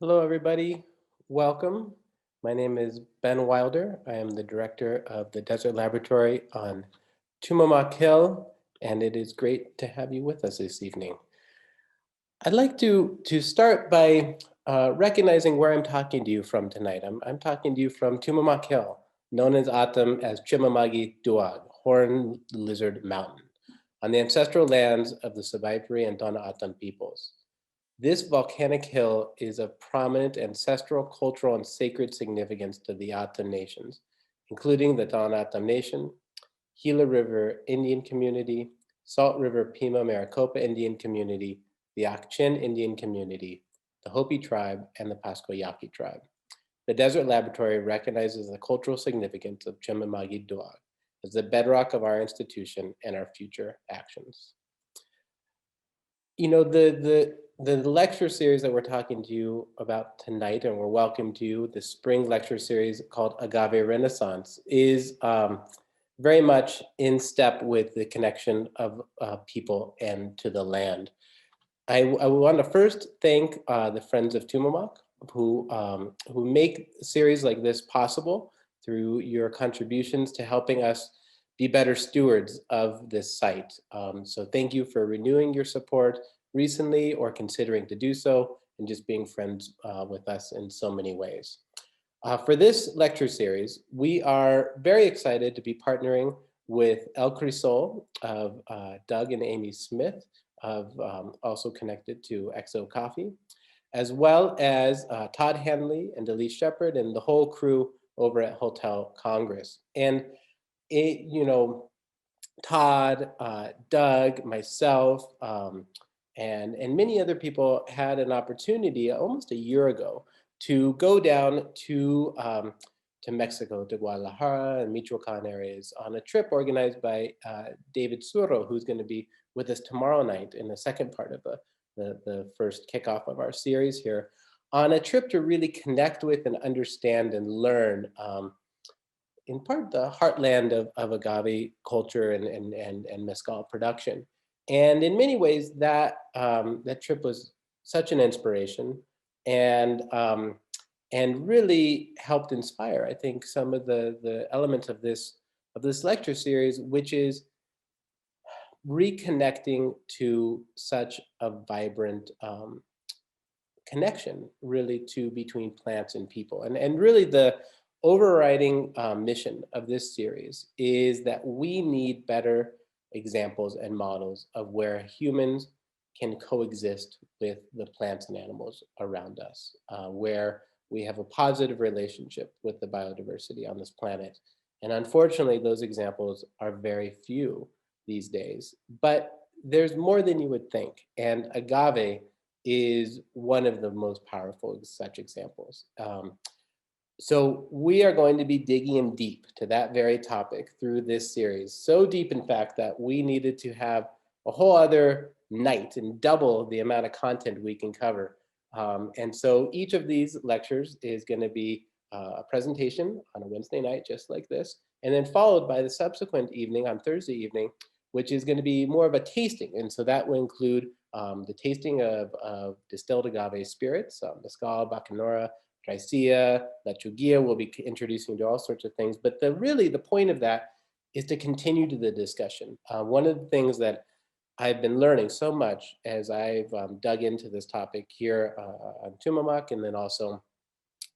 Hello, everybody. Welcome. My name is Ben Wilder. I am the director of the Desert Laboratory on Tumamoc Hill, and it is great to have you with us this evening. I'd like to start by recognizing where I'm talking to you from tonight. I'm talking to you from Tumamoc Hill, known as Atam as Chimamagi Duag, Horned Lizard Mountain, on the ancestral lands of the Sabaipuri and Dona Atam peoples. This volcanic hill is of prominent ancestral, cultural, and sacred significance to the Atam nations, including the Don Atam Nation, Gila River Indian Community, Salt River Pima Maricopa Indian Community, the Akchin Indian Community, the Hopi tribe, and the Pasco Yaqui tribe. The Desert Laboratory recognizes the cultural significance of Chimamagi Duag as the bedrock of our institution and our future actions. The lecture series that we're talking to you about tonight, and we're welcome to you, the spring lecture series called Agave Renaissance, is very much in step with the connection of people and to the land. I want to first thank the Friends of Tumamoc who make series like this possible through your contributions to helping us be better stewards of this site. So thank you for renewing your support recently or considering to do so, and just being friends with us in so many ways. For this lecture series, we are very excited to be partnering with El Crisol of Doug and Amy Smith, of also connected to XO Coffee, as well as Todd Hanley and Elise Shepard and the whole crew over at Hotel Congress. And it, Todd, Doug, myself, and many other people had an opportunity almost a year ago to go down to Mexico, to Guadalajara and Michoacan areas on a trip organized by David Suro, who's going to be with us tomorrow night in the second part of the first kickoff of our series here, on a trip to really connect with and understand and learn in part the heartland of agave culture and mezcal production. And in many ways, that trip was such an inspiration and really helped inspire, I think, some of the elements of this lecture series, which is reconnecting to such a vibrant connection, really, to between plants and people. And really the overriding mission of this series is that we need better examples and models of where humans can coexist with the plants and animals around us, where we have a positive relationship with the biodiversity on this planet. And unfortunately, those examples are very few these days, but there's more than you would think. And agave is one of the most powerful such examples. So we are going to be digging in deep to that very topic through this series. So deep, in fact, that we needed to have a whole other night and double the amount of content we can cover. And so each of these lectures is going to be a presentation on a Wednesday night, just like this, and then followed by the subsequent evening on Thursday evening, which is going to be more of a tasting. And so that will include the tasting of distilled agave spirits, mezcal, bacanora, Tricia, La Chuguilla. Will be introducing to all sorts of things. But really the point of that is to continue to the discussion. One of the things that I've been learning so much as I've dug into this topic here on Tumamoc, and then also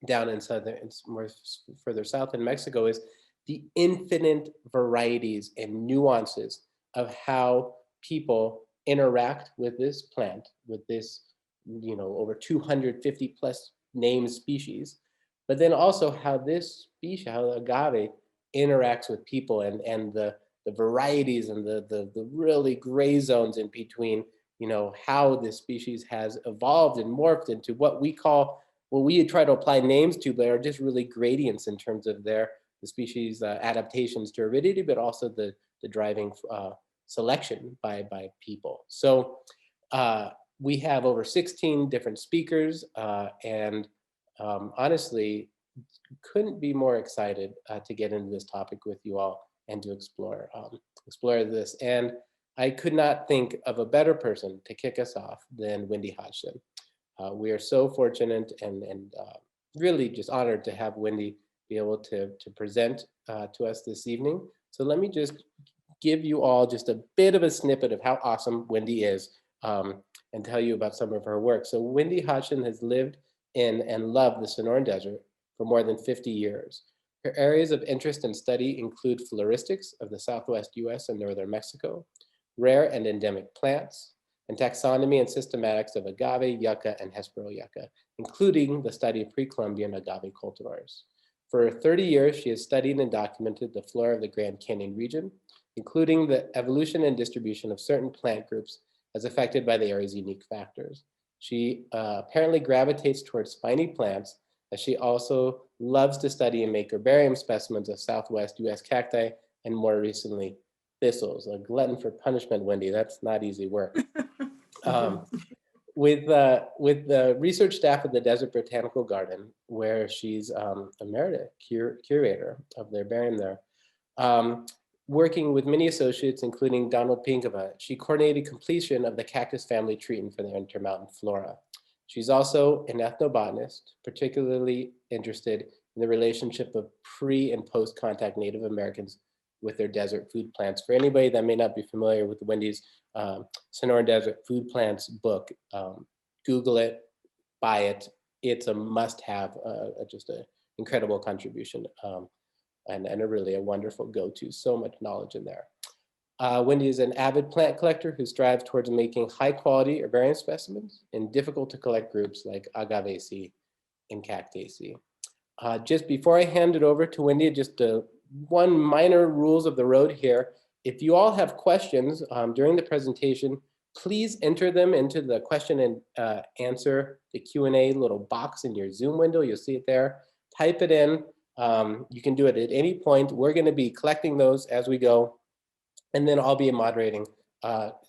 down in more further south in Mexico, is the infinite varieties and nuances of how people interact with this plant, with this, over 250 plus named species, but then also how this species, how agave interacts with people, and the varieties and the really gray zones in between, how this species has evolved and morphed into what we call, what we try to apply names to, but are just really gradients in terms of the species adaptations to aridity, but also the driving selection by people. So we have over 16 different speakers, and honestly, couldn't be more excited to get into this topic with you all and to explore this. And I could not think of a better person to kick us off than Wendy Hodgson. We are so fortunate and really just honored to have Wendy be able to present to us this evening. So let me just give you all just a bit of a snippet of how awesome Wendy is, and tell you about some of her work. So Wendy Hodgson has lived in and loved the Sonoran Desert for more than 50 years. Her areas of interest and study include floristics of the Southwest US and Northern Mexico, rare and endemic plants, and taxonomy and systematics of agave, yucca, and Hespero yucca, including the study of pre-Columbian agave cultivars. For 30 years, she has studied and documented the flora of the Grand Canyon region, including the evolution and distribution of certain plant groups as affected by the area's unique factors. She apparently gravitates towards spiny plants, as she also loves to study and make herbarium specimens of Southwest US cacti and more recently, thistles. A glutton for punishment, Wendy, that's not easy work. With the research staff of the Desert Botanical Garden, where she's Emerita curator of the herbarium there, working with many associates, including Donald Pinkava, she coordinated completion of the cactus family treatment for the Intermountain flora. She's also an ethnobotanist, particularly interested in the relationship of pre and post-contact Native Americans with their desert food plants. For anybody that may not be familiar with Wendy's Sonoran Desert Food Plants book, Google it, buy it. It's a must-have, just an incredible contribution, and a wonderful go-to. So much knowledge in there. Wendy is an avid plant collector who strives towards making high-quality herbarium specimens in difficult-to-collect groups like Agaveaceae and Cactaceae. Just before I hand it over to Wendy, just one minor rules of the road here. If you all have questions during the presentation, please enter them into the question and answer, the Q&A little box in your Zoom window. You'll see it there. Type it in. You can do it at any point. We're going to be collecting those as we go, and then I'll be moderating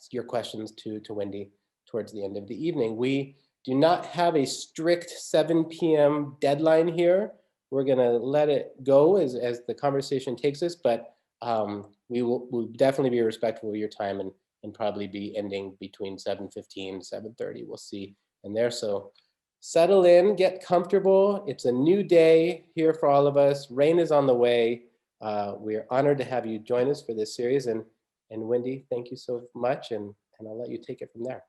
your questions to Wendy towards the end of the evening. We do not have a strict 7 p.m. deadline here. We're going to let it go as the conversation takes us, but we'll definitely be respectful of your time and probably be ending between 7:15, 7:30. We'll see in there. So settle in, get comfortable. It's a new day here for all of us. Rain is on the way. We are honored to have you join us for this series. And Wendy, thank you so much. And I'll let you take it from there.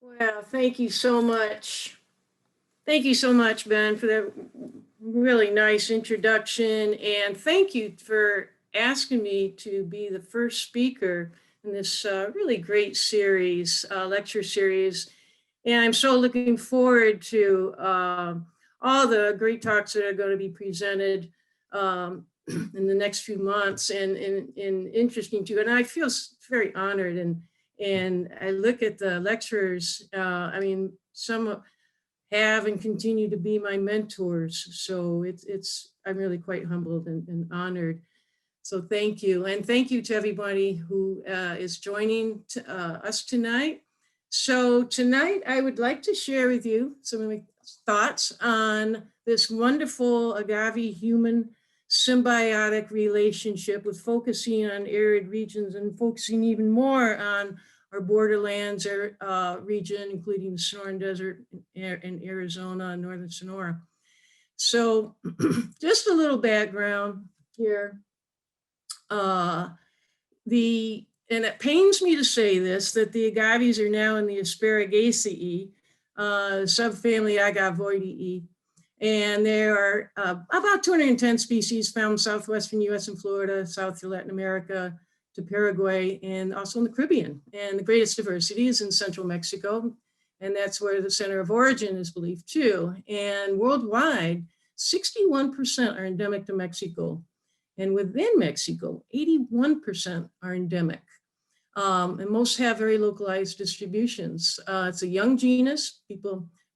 Well, thank you so much. Thank you so much, Ben, for that really nice introduction. And thank you for asking me to be the first speaker in this really great series, lecture series. And I'm so looking forward to all the great talks that are going to be presented in the next few months and interesting too. And I feel very honored and I look at the lecturers, I mean, some have and continue to be my mentors. So I'm really quite humbled and honored. So thank you. And thank you to everybody who is joining us tonight. So tonight I would like to share with you some of my thoughts on this wonderful agave human symbiotic relationship, with focusing on arid regions and focusing even more on our borderlands region, including the Sonoran Desert in Arizona and northern Sonora. So just a little background here. And it pains me to say this, that the agaves are now in the Asparagaceae, subfamily Agavoideae. And there are about 210 species found in southwestern US and Florida, South Latin America to Paraguay, and also in the Caribbean. And the greatest diversity is in central Mexico, and that's where the center of origin is believed too. And worldwide, 61% are endemic to Mexico. And within Mexico, 81% are endemic. And most have very localized distributions. It's a young genus.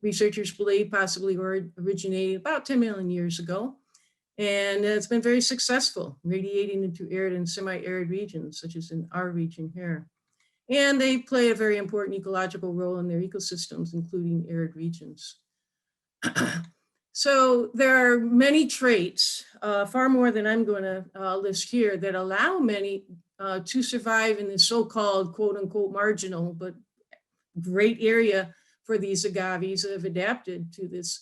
Researchers believe possibly originated about 10 million years ago. And it's been very successful, radiating into arid and semi-arid regions, such as in our region here. And they play a very important ecological role in their ecosystems, including arid regions. So there are many traits, far more than I'm going to list here, that allow many to survive in the so-called quote unquote marginal, but great area for these agaves that have adapted to these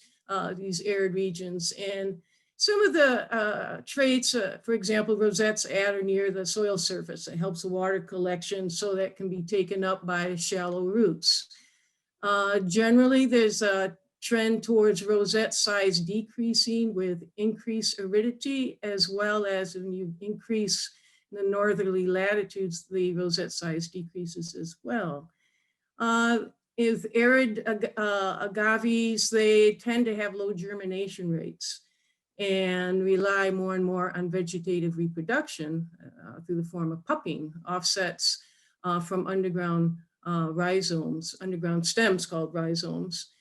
arid regions. And some of the traits, for example, rosettes at or near the soil surface. It helps the water collection so that can be taken up by shallow roots. Generally, there's a trend towards rosette size decreasing with increased aridity, as well as when you increase the northerly latitudes, the rosette size decreases as well. With arid agaves, they tend to have low germination rates and rely more and more on vegetative reproduction through the form of pupping, offsets from underground rhizomes, underground stems called rhizomes.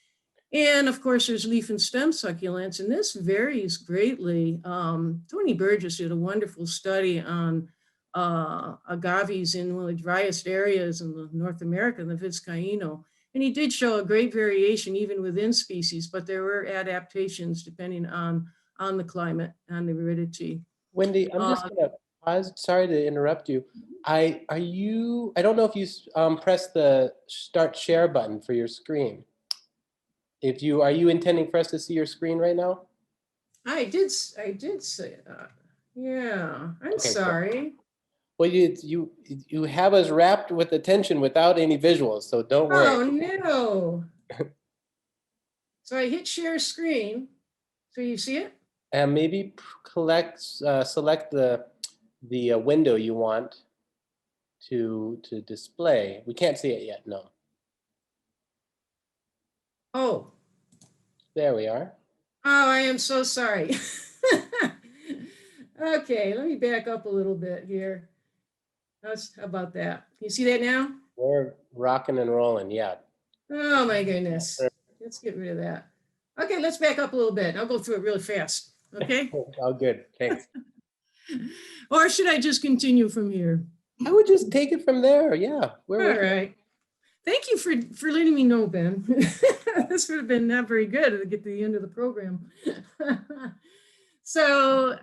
And of course, there's leaf and stem succulents, and this varies greatly. Tony Burgess did a wonderful study on agaves in one of the driest areas in North America, the Vizcaíno. And he did show a great variation even within species, but there were adaptations depending on the climate and the aridity. Wendy, I'm just gonna pause. Sorry to interrupt you. I don't know if you press the start share button for your screen. Are you intending for us to see your screen right now? I did say that. Yeah, I'm Okay, sorry. cool. Well, you have us wrapped with attention without any visuals, so don't worry. Oh no. So I hit share screen. So you see it? And maybe select the window you want to display. We can't see it yet, no. Oh. There we are. Oh, I am so sorry. Okay, let me back up a little bit here. How about that? You see that now? We're rocking and rolling, yeah. Oh my goodness. Let's get rid of that. Okay, let's back up a little bit. I'll go through it really fast. Okay? Oh, good. Thanks. Or should I just continue from here? I would just take it from there. Yeah. All right. Thank you for letting me know, Ben. This would have been not very good to get to the end of the program. So,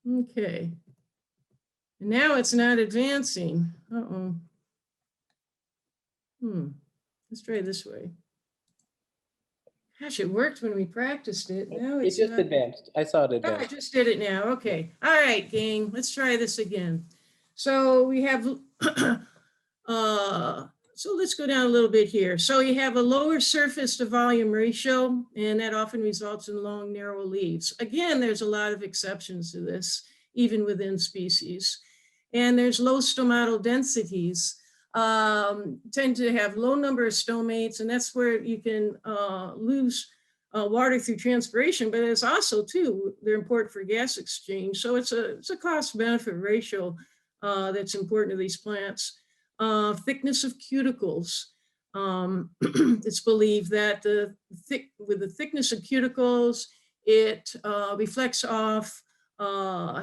okay. And now it's not advancing. Uh-oh. Let's try this way. Gosh, it worked when we practiced it. Now it's just advanced. I saw it advanced. Oh, I just did it now. Okay. All right, gang. Let's try this again. So we have, so let's go down a little bit here. So you have a lower surface to volume ratio, and that often results in long, narrow leaves. Again, there's a lot of exceptions to this, even within species. And there's low stomatal densities, tend to have low number of stomates, and that's where you can lose water through transpiration, but it's also too, they're important for gas exchange. So it's a cost benefit ratio that's important to these plants. Thickness of cuticles. It's believed that with the thickness of cuticles, it reflects off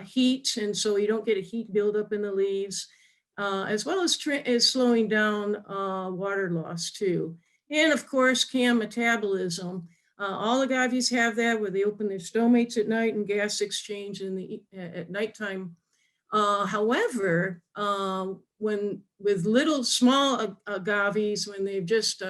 heat, and so you don't get a heat buildup in the leaves, as well as slowing down water loss too. And of course, CAM metabolism. All agaves have that, where they open their stomates at night and gas exchange at nighttime. However, when with little small agaves, when they're just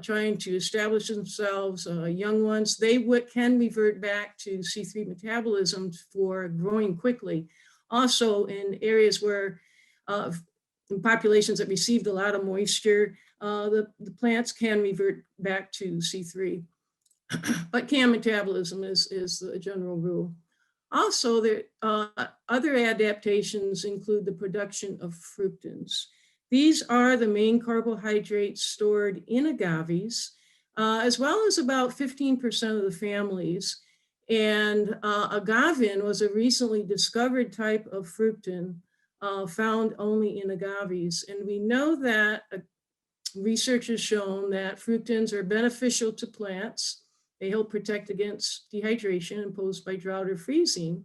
trying to establish themselves, young ones, they can revert back to C3 metabolism for growing quickly. Also in areas where, in populations that received a lot of moisture, the plants can revert back to C3. But CAM metabolism is the general rule. Also, there other adaptations include the production of fructans. These are the main carbohydrates stored in agaves, as well as about 15% of the families. And agavin was a recently discovered type of fructan found only in agaves. And we know that research has shown that fructans are beneficial to plants. They help protect against dehydration imposed by drought or freezing.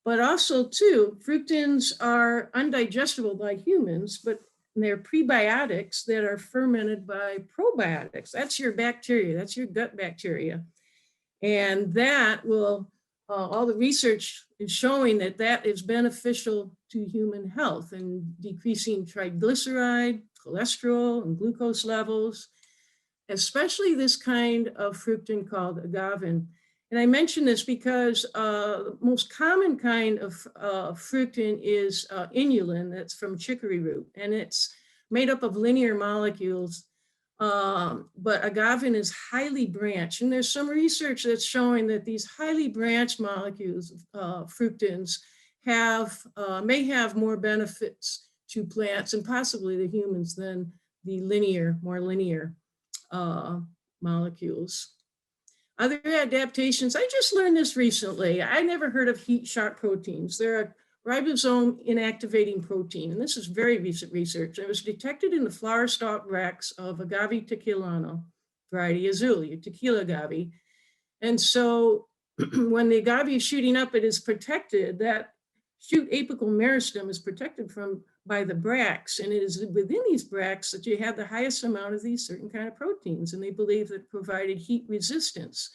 But also, too, fructans are undigestible by humans, but And they're prebiotics that are fermented by probiotics. That's your bacteria, that's your gut bacteria. And that will, all the research is showing that that is beneficial to human health and decreasing triglyceride, cholesterol, and glucose levels, especially this kind of fructan called agave. And I mention this because the most common kind of fructan is inulin, that's from chicory root, and it's made up of linear molecules. But agave is highly branched, and there's some research that's showing that these highly branched molecules, fructans, may have more benefits to plants and possibly the humans than the more linear molecules. Other adaptations, I just learned this recently. I never heard of heat shock proteins. They're a ribosome inactivating protein, and this is very recent research. It was detected in the flower stalk bracts of Agave tequilana, variety azul, your tequila agave. And so when the agave is shooting up, it is protected. That shoot apical meristem is protected by the bracts, and it is within these bracts that you have the highest amount of these certain kind of proteins, and they believe that provided heat resistance.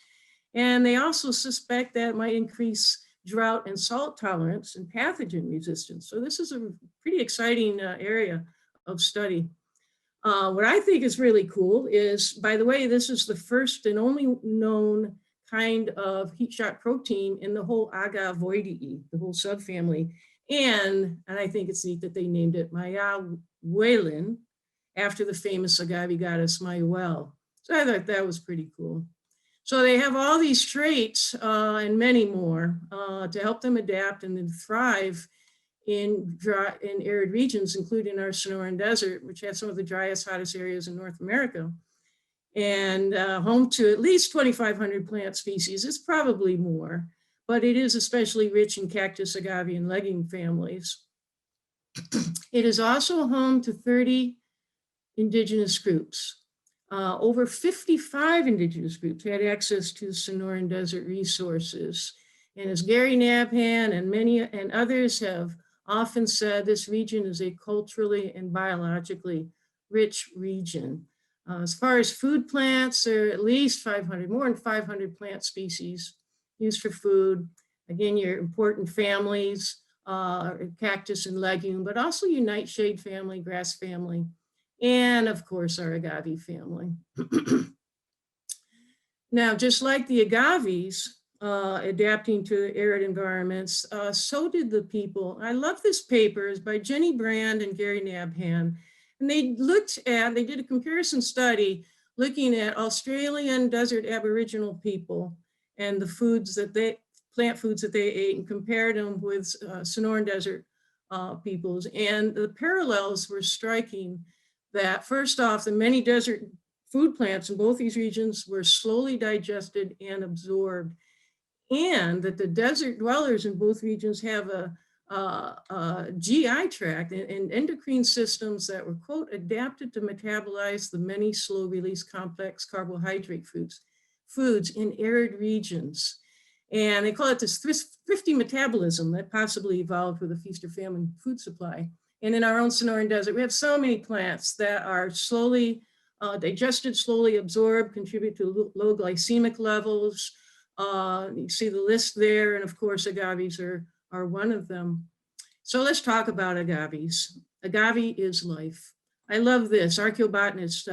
And they also suspect that it might increase drought and salt tolerance and pathogen resistance. So this is a pretty exciting area of study. What I think is really cool is, by the way, this is the first and only known kind of heat shock protein in the whole Agavoideae, the whole subfamily. And I think it's neat that they named it Mayahuelin after the famous agave goddess Mayuel. So I thought that was pretty cool. So they have all these traits and many more to help them adapt and then thrive in arid regions, including our Sonoran Desert, which has some of the driest, hottest areas in North America, and home to at least 2,500 plant species. It's probably more, but it is especially rich in cactus, agave, and legume families. It is also home to 30 indigenous groups. Over 55 indigenous groups had access to the Sonoran Desert resources. And as Gary Nabhan and many and others have often said, this region is a culturally and biologically rich region. As far as food plants, there are at least more than 500 plant species used for food. Again, your important families, cactus and legume, but also your nightshade family, grass family, and of course our agave family. Now, just like the agaves adapting to arid environments, so did the people. I love this paper. It's by Jenny Brand and Gary Nabhan. And they did a comparison study looking at Australian desert Aboriginal people and the plant foods that they ate, and compared them with Sonoran Desert peoples. And the parallels were striking. That first off, the many desert food plants in both these regions were slowly digested and absorbed, and that the desert dwellers in both regions have a GI tract and endocrine systems that were, quote, adapted to metabolize the many slow release complex carbohydrate foods in arid regions. And they call it this thrifty metabolism that possibly evolved with a feast or famine food supply. And in our own Sonoran Desert, we have so many plants that are slowly digested, slowly absorbed, contribute to low glycemic levels. You see the list there, and of course, agaves are one of them. So let's talk about agaves. Agave is life. I love this. Archaeobotanist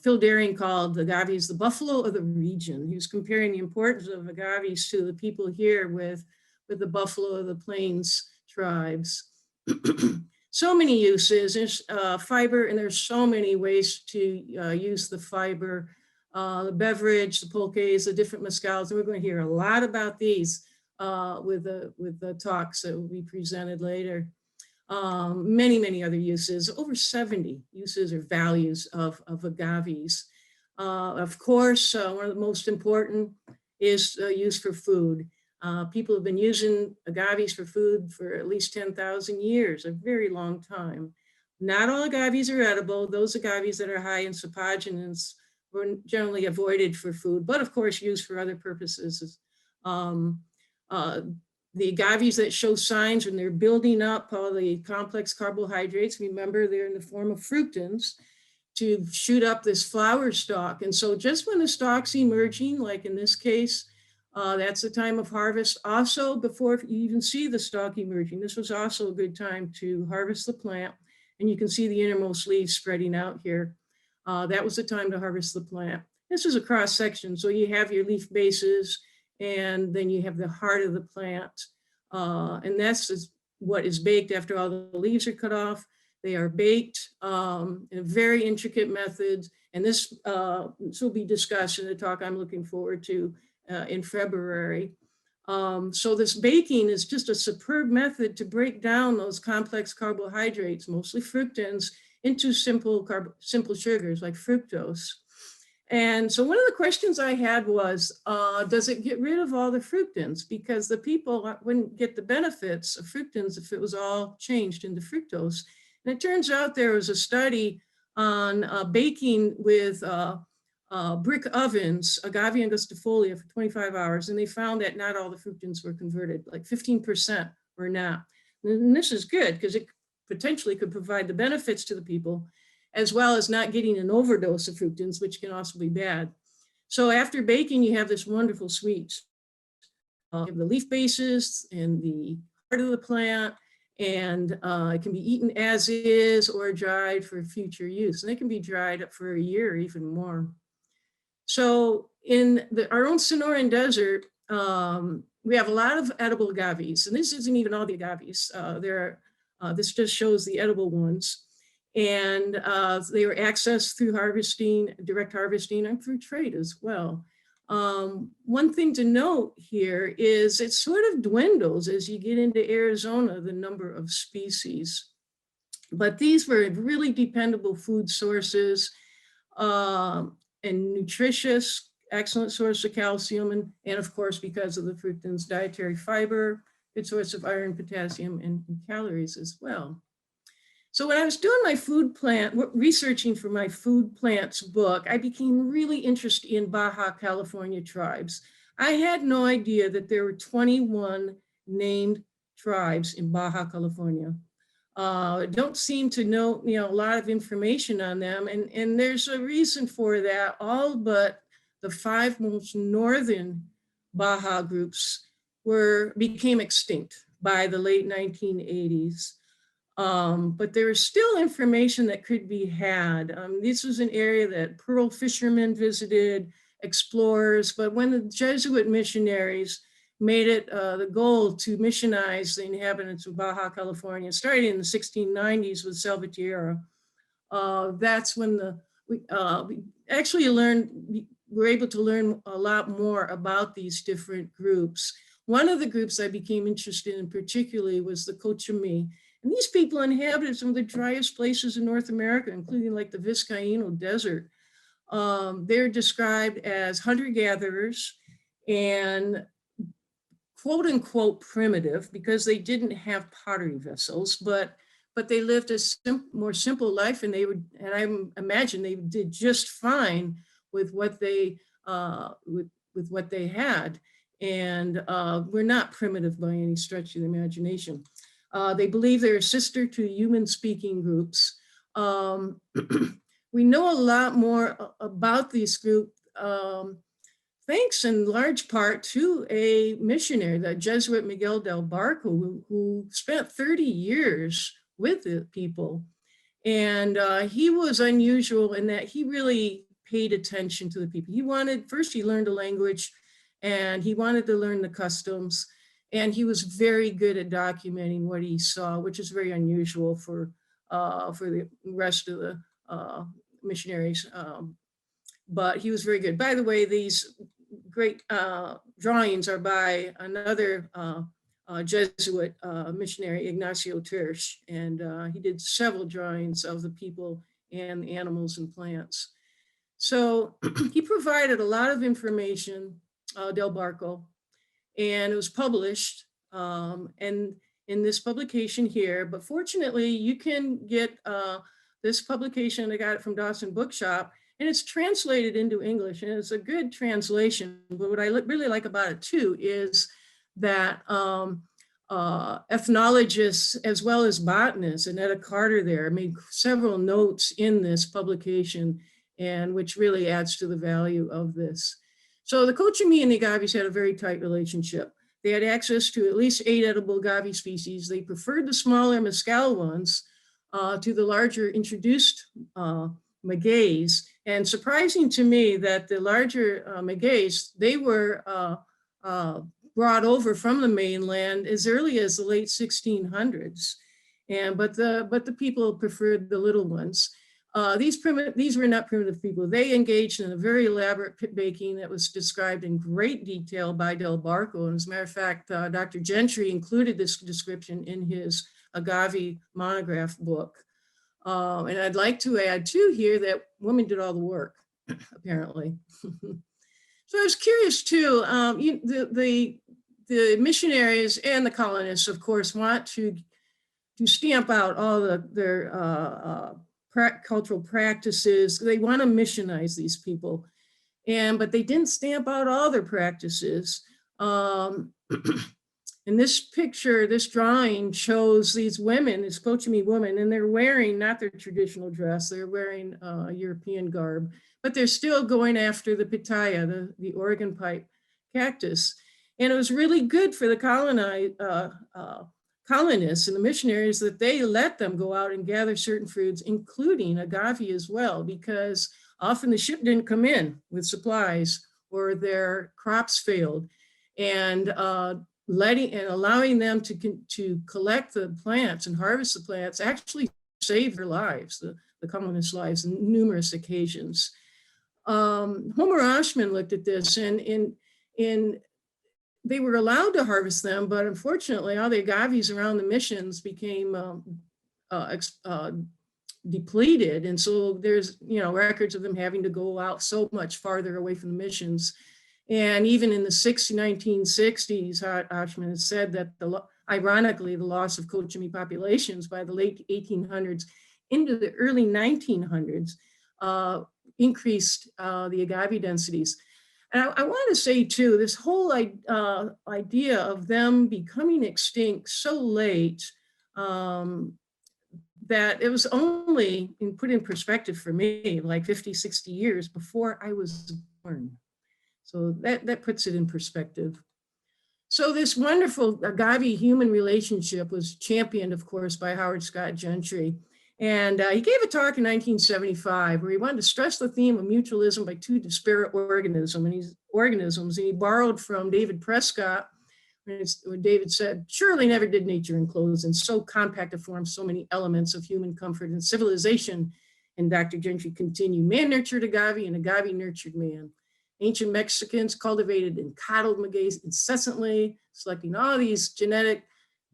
Phil Daring called agaves the buffalo of the region. He was comparing the importance of agaves to the people here with the buffalo of the plains tribes. So many uses. There's fiber, and there's so many ways to use the fiber. The beverage, the pulques, the different mezcals, and we're going to hear a lot about these with the talks that will be presented later. Many other uses, over 70 uses or values of agaves. Of course, one of the most important is use for food. People have been using agaves for food for at least 10,000 years, a very long time. Not all agaves are edible. Those agaves that are high in sapogenins were generally avoided for food, but of course used for other purposes. the agaves that show signs when they're building up all the complex carbohydrates. Remember, they're in the form of fructans to shoot up this flower stalk. And so just when the stalk's emerging, like in this case, that's the time of harvest. Also, before you even see the stalk emerging, this was also a good time to harvest the plant. And you can see the innermost leaves spreading out here. That was the time to harvest the plant. This is a cross section. So you have your leaf bases, and then you have the heart of the plant. And that's what is baked after all the leaves are cut off. They are baked in a very intricate method. And this will be discussed in the talk I'm looking forward to in February. So this baking is just a superb method to break down those complex carbohydrates, mostly fructans, into simple sugars like fructose. And so one of the questions I had was, does it get rid of all the fructans? Because the people wouldn't get the benefits of fructans if it was all changed into fructose. And it turns out there was a study on baking with brick ovens, agave angustifolia, for 25 hours, and they found that not all the fructans were converted, like 15% were not. And this is good because it potentially could provide the benefits to the people, as well as not getting an overdose of fructans, which can also be bad. So after baking, you have this wonderful sweet. You have the leaf bases and the heart of the plant, and it can be eaten as is or dried for future use. And they can be dried up for a year or even more. So in our own Sonoran Desert, we have a lot of edible agaves, and this isn't even all the agaves. This just shows the edible ones. And they were accessed through harvesting, direct harvesting, and through trade as well. One thing to note here is it sort of dwindles as you get into Arizona, the number of species. But these were really dependable food sources and nutritious, excellent source of calcium, and of course, because of the fructans, dietary fiber, good source of iron, potassium, and calories as well. So when I was doing my researching for my food plants book, I became really interested in Baja California tribes. I had no idea that there were 21 named tribes in Baja California. Don't seem to know, a lot of information on them, and there's a reason for that. All but the 5 most northern Baja groups became extinct by the late 1980s. But there is still information that could be had. This was an area that pearl fishermen visited, explorers, but when the Jesuit missionaries made it the goal to missionize the inhabitants of Baja California, starting in the 1690s with Salvatierra, that's when we were able to learn a lot more about these different groups. One of the groups I became interested in particularly was the Cochimí. And these people inhabited some of the driest places in North America, including like the Vizcaíno Desert. They're described as hunter-gatherers and quote unquote primitive because they didn't have pottery vessels, but they lived a more simple life, and I imagine they did just fine with what they with what they had, and we're not primitive by any stretch of the imagination. They believe they're a sister to human-speaking groups. We know a lot more about this group thanks in large part to a missionary, the Jesuit Miguel del Barco, who spent 30 years with the people. And he was unusual in that he really paid attention to the people. First he learned a language, and he wanted to learn the customs. And he was very good at documenting what he saw, which is very unusual for the rest of the missionaries. But he was very good. By the way, these great drawings are by another Jesuit missionary, Ignacio Terch, and he did several drawings of the people and the animals and plants. So he provided a lot of information, Del Barco, and it was published and in this publication here. But fortunately, you can get this publication. I got it from Dawson Bookshop, and it's translated into English, and it's a good translation. But what I really like about it too is that ethnologists as well as botanists, Annetta Carter there, made several notes in this publication, and which really adds to the value of this. So the Cochimi and the agaves had a very tight relationship. They had access to at least 8 edible agave species. They preferred the smaller mescal ones to the larger introduced magueys. And surprising to me that the larger magueys, they were brought over from the mainland as early as the late 1600s. But the people preferred the little ones. These were not primitive people. They engaged in a very elaborate pit baking that was described in great detail by Del Barco. And as a matter of fact, Dr. Gentry included this description in his agave monograph book. And I'd like to add too here that women did all the work, apparently. So I was curious too, the missionaries and the colonists, of course, want to stamp out all their cultural practices. They want to missionize these people, but they didn't stamp out all their practices. In this picture, this drawing shows these women, these Cochimi women, and they're wearing not their traditional dress, they're wearing European garb, but they're still going after the pitaya, the Oregon pipe cactus. And it was really good for the colonists and the missionaries that they let them go out and gather certain fruits, including agave as well, because often the ship didn't come in with supplies or their crops failed. And allowing them to collect the plants and harvest the plants actually saved their lives, the colonists' lives, on numerous occasions. Homer Ashman looked at this, and they were allowed to harvest them, but unfortunately, all the agaves around the missions became depleted, and so there's records of them having to go out so much farther away from the missions. And even in the 1960s, Ashman has said that ironically, the loss of Cochimi populations by the late 1800s into the early 1900s increased the agave densities. And I want to say too, this whole idea of them becoming extinct so late that it was only put in perspective for me, like 50, 60 years before I was born. So that puts it in perspective. So this wonderful agave-human relationship was championed, of course, by Howard Scott Gentry. And he gave a talk in 1975 where he wanted to stress the theme of mutualism by 2 disparate organisms. And he borrowed from David Prescott when David said, "Surely never did nature enclose in so compact a form so many elements of human comfort and civilization." And Dr. Gentry continued, "Man nurtured agave and agave nurtured man. Ancient Mexicans cultivated and coddled magueys incessantly, selecting all these genetic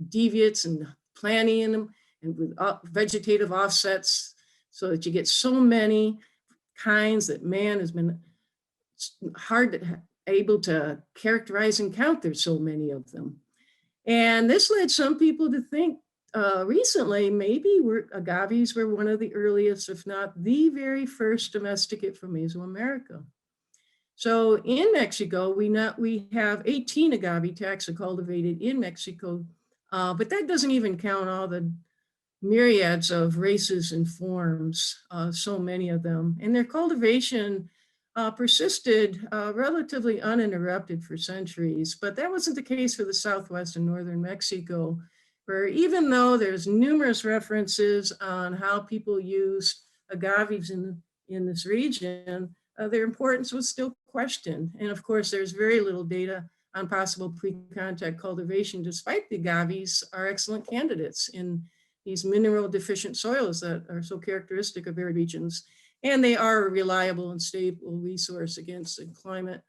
deviates and planting in them and with vegetative offsets so that you get so many kinds that man has been able to characterize and count. There's so many of them. And this led some people to think recently, maybe agaves were one of the earliest, if not the very first domesticate from Mesoamerica. So in Mexico, we have 18 agave taxa cultivated in Mexico, but that doesn't even count all the myriads of races and forms, so many of them. And their cultivation persisted relatively uninterrupted for centuries, but that wasn't the case for the Southwest and Northern Mexico, where even though there's numerous references on how people used agaves in this region, their importance was still questioned. And of course, there's very little data on possible pre-contact cultivation, despite the agaves are excellent candidates in these mineral deficient soils that are so characteristic of arid regions. And they are a reliable and stable resource against climate,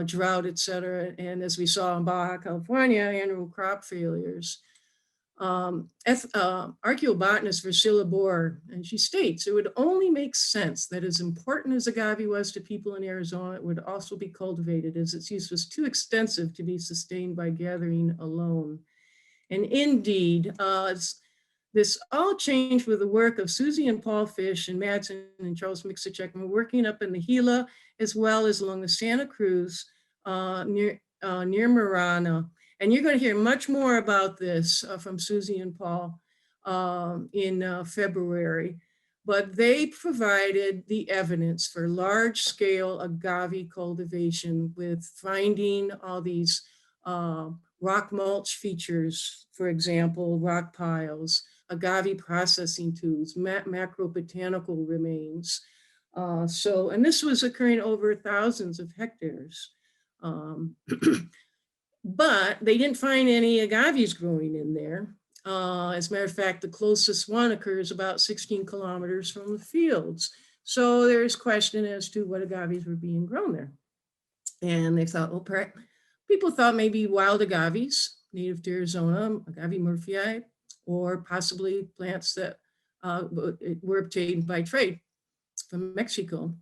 drought, et cetera. And as we saw in Baja California, annual crop failures. Archaeobotanist Versilla Bohr, and she states, "It would only make sense that as important as agave was to people in Arizona, it would also be cultivated, as its use was too extensive to be sustained by gathering alone." And indeed, this all changed with the work of Susie and Paul Fish and Madsen and Charles Mixachek, and we're working up in the Gila, as well as along the Santa Cruz near Marana. And you're going to hear much more about this from Susie and Paul in February. But they provided the evidence for large-scale agave cultivation with finding all these rock mulch features, for example, rock piles, agave processing tools, macro botanical remains. And this was occurring over thousands of hectares. But they didn't find any agaves growing in there. As a matter of fact, the closest one occurs about 16 kilometers from the fields. So there's question as to what agaves were being grown there. And they thought, well, people thought maybe wild agaves, native to Arizona, Agave murphyii, or possibly plants that were obtained by trade from Mexico.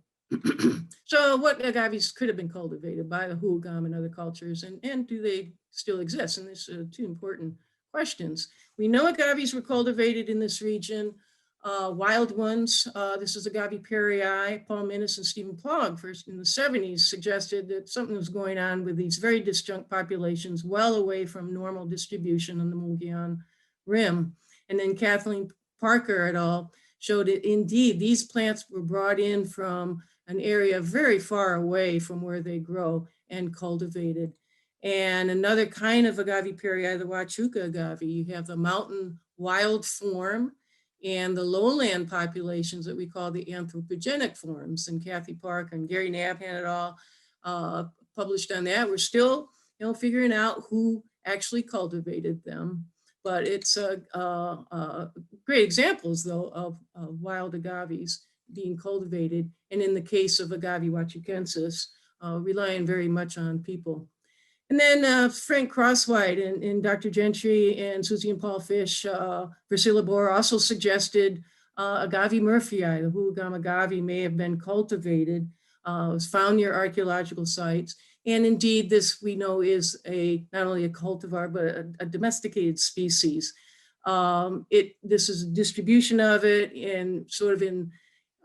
So what agaves could have been cultivated by the Hugam and other cultures, and do they still exist? And these are two important questions. We know agaves were cultivated in this region, wild ones. This is Agave perii. Paul Minnis and Stephen Plogg first in the 70s suggested that something was going on with these very disjunct populations well away from normal distribution on the Mogollon Rim. And then Kathleen Parker et al. Showed it indeed, these plants were brought in from an area very far away from where they grow and cultivated. And another kind of Agave perii, the Huachuca agave, you have the mountain wild form and the lowland populations that we call the anthropogenic forms. And Kathy Parker and Gary Nabhan et al. Published on that. We're still, figuring out who actually cultivated them. But it's great examples, though, of wild agaves being cultivated. And in the case of Agave huachucensis, relying very much on people. And then Frank Crosswhite and Dr. Gentry and Susie and Paul Fish, Priscilla Bohr also suggested Agave murphyii, the Hugam agave, may have been cultivated. It was found near archaeological sites. And indeed, this we know is not only a cultivar, but a domesticated species. This is a distribution of it in sort of in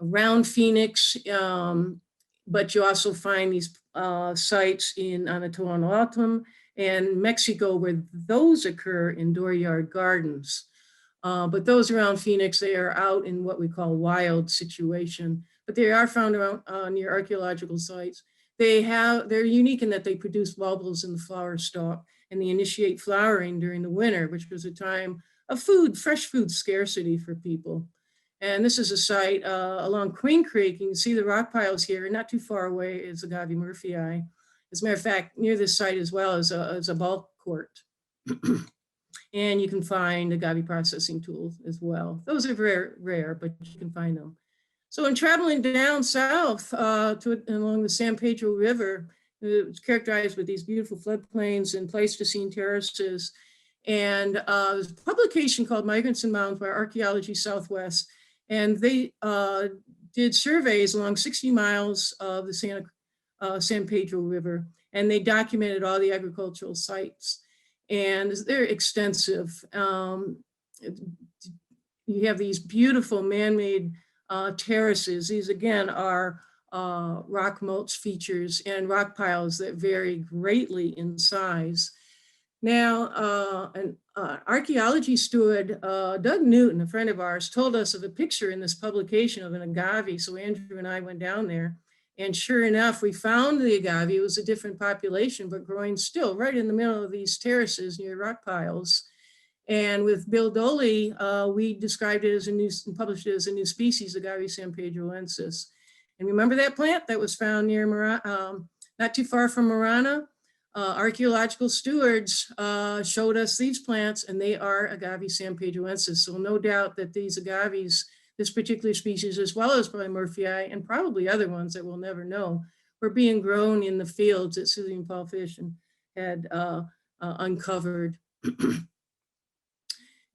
around Phoenix, but you also find these sites in Anatoanatum and Mexico where those occur in dooryard gardens. But those around Phoenix, they are out in what we call wild situation, but they are found around near archaeological sites. They're unique in that they produce bulbils in the flower stalk, and they initiate flowering during the winter, which was a time of fresh food scarcity for people. And this is a site along Queen Creek. You can see the rock piles here, not too far away is Agave murphyii. As a matter of fact, near this site as well is a bulk court. And you can find agave processing tools as well. Those are very rare, but you can find them. So in traveling down south along the San Pedro River, it's characterized with these beautiful floodplains and Pleistocene terraces. And there's a publication called Migrants and Mounds by Archaeology Southwest. And they did surveys along 60 miles of the San Pedro River. And they documented all the agricultural sites. And they're extensive. You have these beautiful man-made terraces. These again are rock mulch features and rock piles that vary greatly in size. Now, an archaeology steward, Doug Newton, a friend of ours, told us of a picture in this publication of an agave. So Andrew and I went down there, and sure enough, we found the agave. It was a different population, but growing still right in the middle of these terraces near rock piles. And with Bill Doley, we described it as and published it as a new species, Agave sanpedroensis. And remember that plant that was found near, not too far from Marana? Archaeological stewards showed us these plants, and they are Agave sanpedroensis. So no doubt that these agaves, this particular species, as well as probably murphyii and probably other ones that we'll never know, were being grown in the fields that Susie and Paul Fish had uncovered.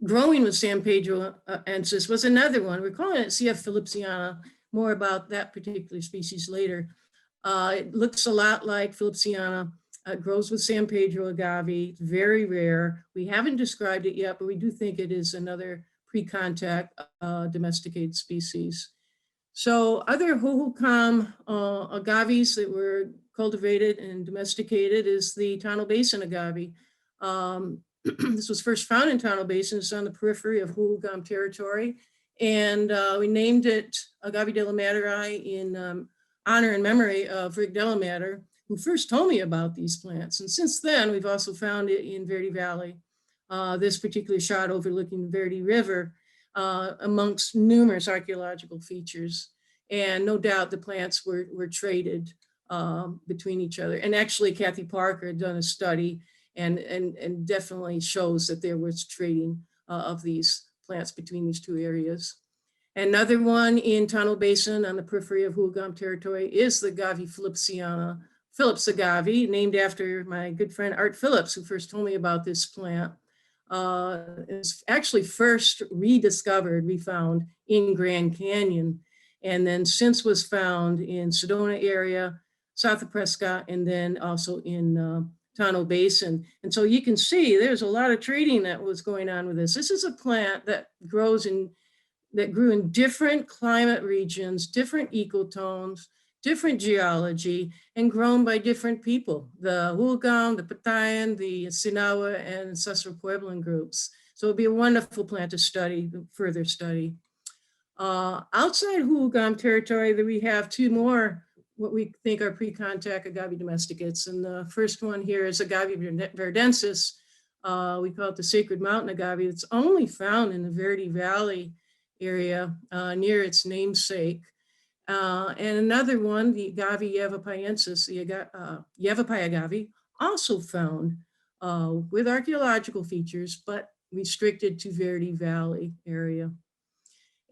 Growing with sanpedroensis was another one. We're calling it CF phillipsiana. More about that particular species later. It looks a lot like phillipsiana. It grows with San Pedro agave. It's very rare. We haven't described it yet, but we do think it is another pre-contact domesticated species. So other Hohokam agaves that were cultivated and domesticated is the Tonto Basin agave. This was first found in Tonto Basin. It's on the periphery of Hohokam territory. And we named it Agave de la Maderi in honor and memory of Rick Delamater, who first told me about these plants. And since then, we've also found it in Verde Valley, this particular shot overlooking the Verde River, amongst numerous archaeological features. And no doubt the plants were traded between each other. And actually, Kathy Parker had done a study and definitely shows that there was trading of these plants between these two areas. Another one in Tonto Basin on the periphery of Hohokam territory is the Agave phillipsiana, Phillips agave, named after my good friend Art Phillips, who first told me about this plant. It's actually first rediscovered, we found in Grand Canyon, and then since was found in Sedona area, south of Prescott, and then also in Tonto Basin. And so you can see there's a lot of trading that was going on with this. This is a plant that grew in different climate regions, different ecotones, different geology, and grown by different people, the Hohokam, the Patayan, the Sinawa, and Sesro Puebloan groups. So it'd be a wonderful plant to study, further study. Outside Hohokam territory, we have two more what we think are pre-contact agave domesticates. And the first one here is Agave verdensis. We call it the Sacred Mountain agave. It's only found in the Verde Valley area near its namesake. And another one, the Agave yavapayensis, the Yavapai agave, also found with archaeological features, but restricted to Verde Valley area.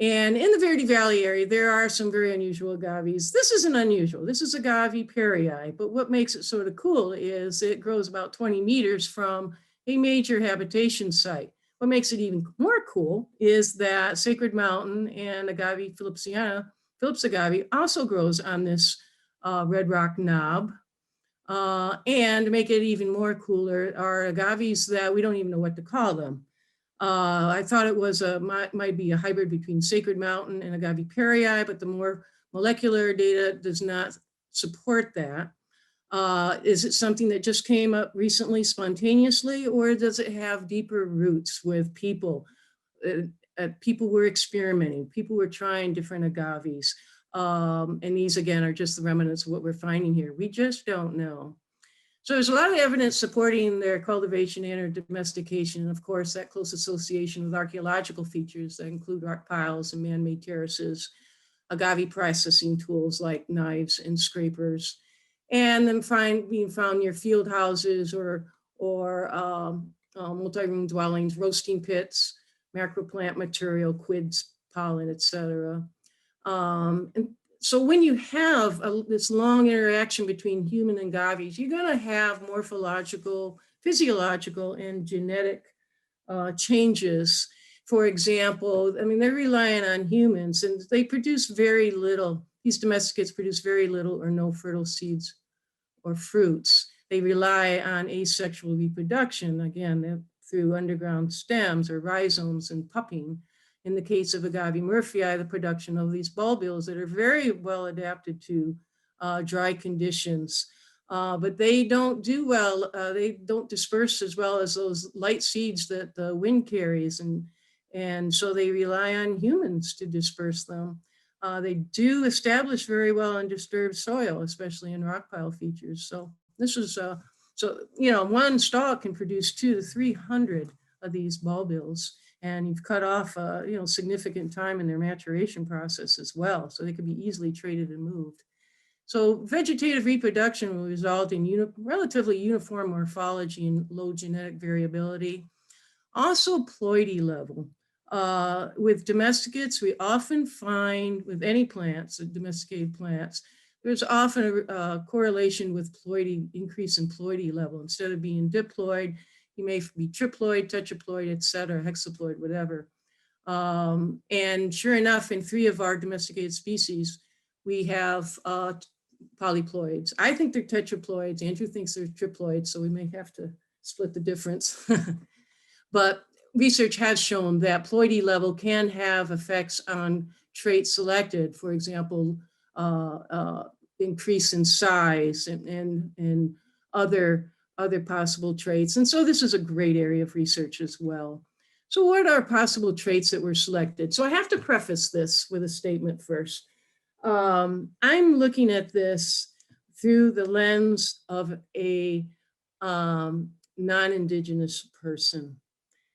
And in the Verde Valley area, there are some very unusual agaves. This isn't unusual. This is Agave perii, but what makes it sort of cool is it grows about 20 meters from a major habitation site. What makes it even more cool is that Sacred Mountain and Agave phillipsiana, Phillips agave, also grows on this red rock knob. And to make it even more cooler are agaves that we don't even know what to call them. I thought it was might be a hybrid between Sacred Mountain and Agave perii, but the more molecular data does not support that. Is it something that just came up recently spontaneously, or does it have deeper roots with people? People were experimenting, people were trying different agaves. And these again are just the remnants of what we're finding here. We just don't know. So there's a lot of evidence supporting their cultivation and or domestication. And of course, that close association with archaeological features that include rock piles and man-made terraces, agave processing tools like knives and scrapers, and then being found near field houses or multi-room dwellings, roasting pits, macroplant material, quids, pollen, etc. And so when you have this long interaction between human and agaves, you're going to have morphological, physiological, and genetic changes. For example, I mean, they're relying on humans and they produce very little. These domesticates produce very little or no fertile seeds or fruits. They rely on asexual reproduction, again, through underground stems or rhizomes and pupping. In the case of Agave murphyi, the production of these bulbils that are very well adapted to dry conditions. But they don't do well, they don't disperse as well as those light seeds that the wind carries. And so they rely on humans to disperse them. They do establish very well in disturbed soil, especially in rock pile features. So this is, one stalk can produce 200 to 300 of these bulbils. And you've cut off, significant time in their maturation process as well. So they could be easily traded and moved. So vegetative reproduction will result in relatively uniform morphology and low genetic variability. Also ploidy level. With domesticates, we often find with any plants, domesticated plants, there's often a correlation with increase in ploidy level. Instead of being diploid, you may be triploid, tetraploid, et cetera, hexaploid, whatever. And sure enough, in 3 of our domesticated species, we have polyploids. I think they're tetraploids. Andrew thinks they're triploids, so we may have to split the difference. But research has shown that ploidy level can have effects on traits selected. For example, increase in size and other other possible traits. And so this is a great area of research as well. So what are possible traits that were selected? So I have to preface this with a statement first. I'm looking at this through the lens of a non-Indigenous person.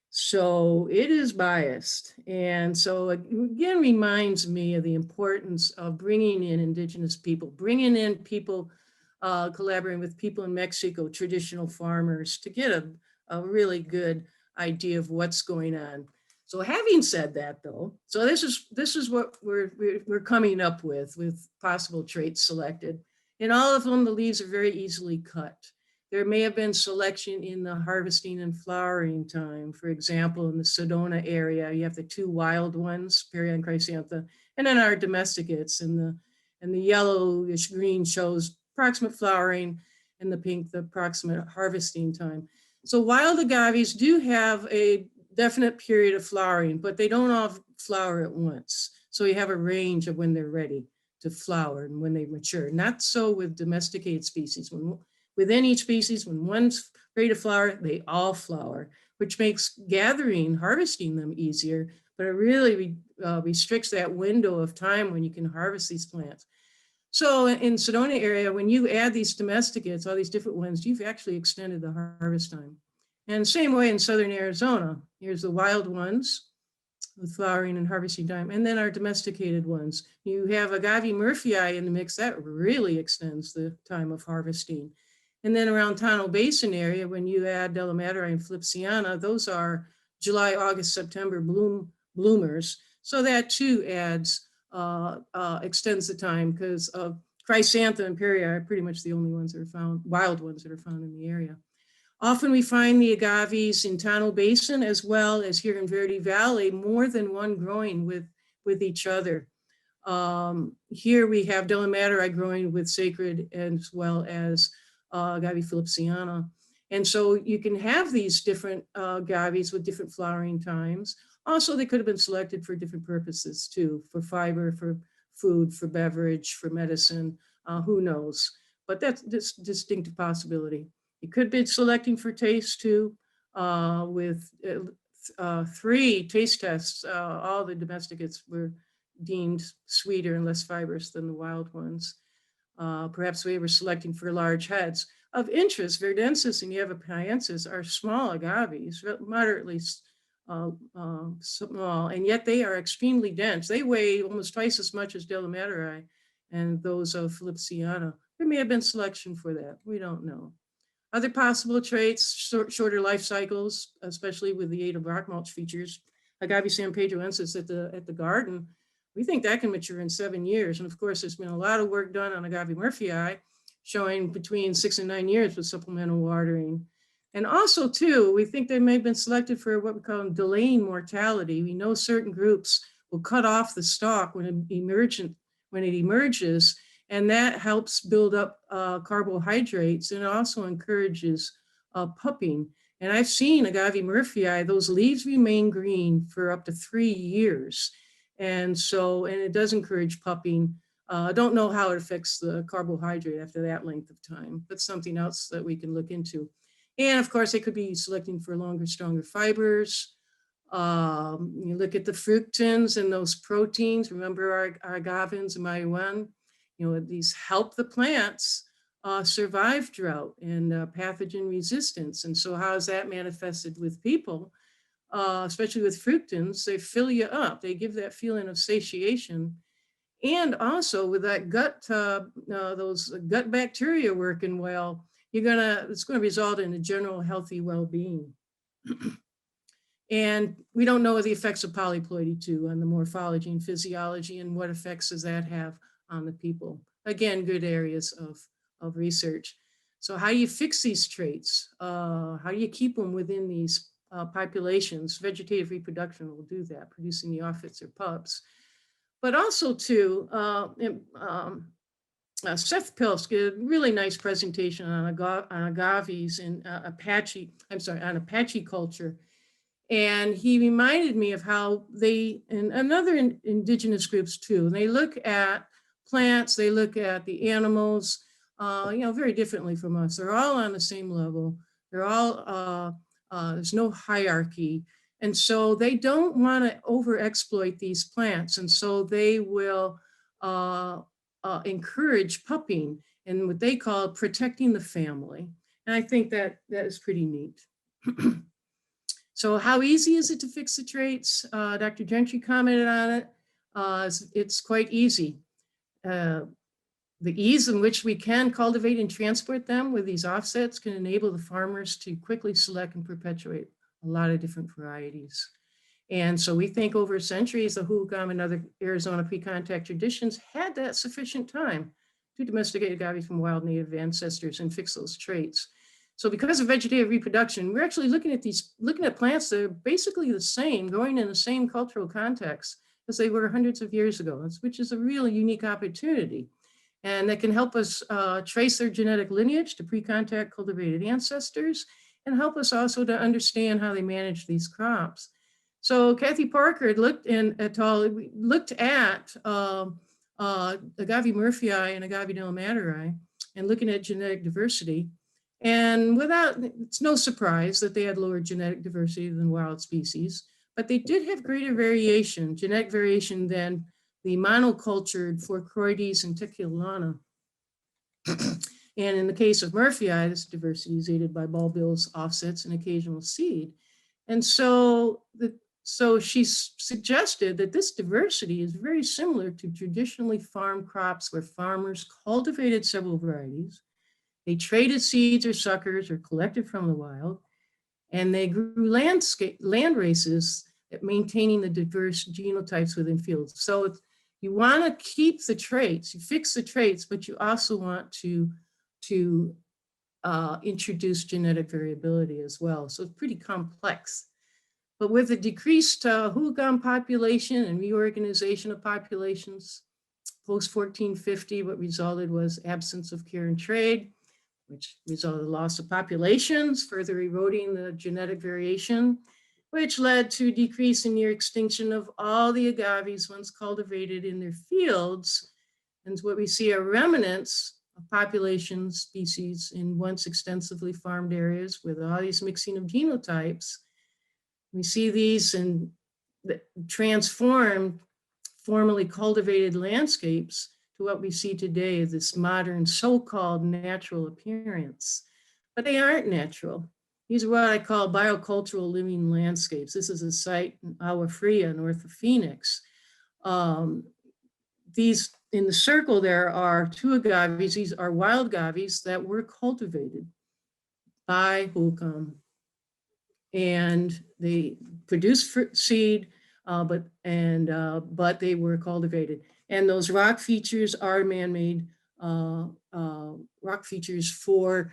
So it is biased. And so again, reminds me of the importance of bringing in Indigenous people, bringing in people, collaborating with people in Mexico, traditional farmers, to get a really good idea of what's going on. So having said that, though, so this is what we're coming up with possible traits selected. In all of them, the leaves are very easily cut. There may have been selection in the harvesting and flowering time. For example, in the Sedona area, you have the two wild ones, Perry and Chrysantha, and then our domesticates. And the yellowish green shows approximate flowering, and the pink, the approximate harvesting time. So wild agaves do have a definite period of flowering, but they don't all flower at once. So you have a range of when they're ready to flower and when they mature. Not so with domesticated species. Within each species, when one's ready to flower, they all flower, which makes gathering, harvesting them easier, but it really restricts that window of time when you can harvest these plants. So in Sedona area, when you add these domesticates, all these different ones, you've actually extended the harvest time. And same way in Southern Arizona, here's the wild ones with flowering and harvesting time, and then our domesticated ones. You have Agave murphyi in the mix, that really extends the time of harvesting. And then around Tonto Basin area, when you add Delamateri and Flipsiana, those are July, August, September bloomers. So that too adds, extends the time, because Chrysantha and Perry are pretty much the only ones that are found, wild ones that are found in the area. Often we find the agaves in Tonto Basin as well as here in Verde Valley, more than one growing with each other. Here we have Delamateri growing with sacred as well as Agave Philipsiana. And so you can have these different agaves with different flowering times. Also, they could have been selected for different purposes too, for fiber, for food, for beverage, for medicine, who knows? But that's this distinctive possibility. You could be selecting for taste too, with 3 taste tests. All the domesticates were deemed sweeter and less fibrous than the wild ones. Perhaps we were selecting for large heads. Of interest, Verdensis and Yavapiensis are small agaves, moderately small, and yet they are extremely dense. They weigh almost twice as much as Delamateri and those of Philipsiana. There may have been selection for that. We don't know. Other possible traits, shorter life cycles, especially with the aid of rock mulch features. Agave Sanpedroensis at the garden, we think that can mature in 7 years. And of course, there's been a lot of work done on Agave murphyi, showing between 6 and 9 years with supplemental watering. And also too, we think they may have been selected for what we call delaying mortality. We know certain groups will cut off the stalk when it emerges, and that helps build up carbohydrates, and it also encourages pupping. And I've seen Agave murphyi, those leaves remain green for up to 3 years. And it does encourage pupping. I don't know how it affects the carbohydrate after that length of time. That's something else that we can look into. And of course, they could be selecting for longer, stronger fibers. You look at the fructans and those proteins. Remember our agavins and marijuana. These help the plants survive drought and pathogen resistance. And so how is that manifested with people? Especially with fructans, they fill you up. They give that feeling of satiation. And also with that gut, those gut bacteria working well, it's gonna result in a general healthy well-being. And we don't know the effects of polyploidy too on the morphology and physiology, and what effects does that have on the people. Again, good areas of research. So how do you fix these traits? How do you keep them within these populations? Vegetative reproduction will do that, producing the neophytes or pups. But also too, Seth Pilsk did a really nice presentation on agaves and on Apache culture. And he reminded me of how and other indigenous groups too, and they look at plants, they look at the animals, very differently from us. They're all on the same level. They're all, there's no hierarchy. And so they don't want to overexploit these plants. And so they will encourage pupping and what they call protecting the family. And I think that is pretty neat. So how easy is it to fix the traits? Dr. Gentry commented on it. It's quite easy. The ease in which we can cultivate and transport them with these offsets can enable the farmers to quickly select and perpetuate a lot of different varieties. And so we think over centuries, the Hugam and other Arizona pre-contact traditions had that sufficient time to domesticate agave from wild native ancestors and fix those traits. So because of vegetative reproduction, we're actually looking at plants that are basically the same, growing in the same cultural context as they were hundreds of years ago, which is a really unique opportunity. And that can help us trace their genetic lineage to pre-contact cultivated ancestors and help us also to understand how they manage these crops. So Kathy Parker looked at Agave murphyi and Agave delamateri and looking at genetic diversity. And it's no surprise that they had lower genetic diversity than wild species, but they did have greater variation, genetic variation than the monocultured Forcroides and Teculana. And in the case of murphyi, this diversity is aided by bulbils, offsets, and occasional seed. And so she suggested that this diversity is very similar to traditionally farmed crops where farmers cultivated several varieties. They traded seeds or suckers or collected from the wild, and they grew land races at maintaining the diverse genotypes within fields. So you want to keep the traits, you fix the traits, but you also want to introduce genetic variability as well. So it's pretty complex. But with the decreased Hugam population and reorganization of populations, post-1450, what resulted was absence of care and trade, which resulted in loss of populations, further eroding the genetic variation, which led to decrease and near extinction of all the agaves once cultivated in their fields. And what we see are remnants of population species in once extensively farmed areas with all these mixing of genotypes. We see these in transformed, formerly cultivated landscapes to what we see today, this modern so-called natural appearance. But they aren't natural. These are what I call biocultural living landscapes. This is a site in Agua Fria, north of Phoenix. These in the circle there are two agaves. These are wild agaves that were cultivated by Hugam. And they produce fruit seed, but they were cultivated. And those rock features are man-made rock features for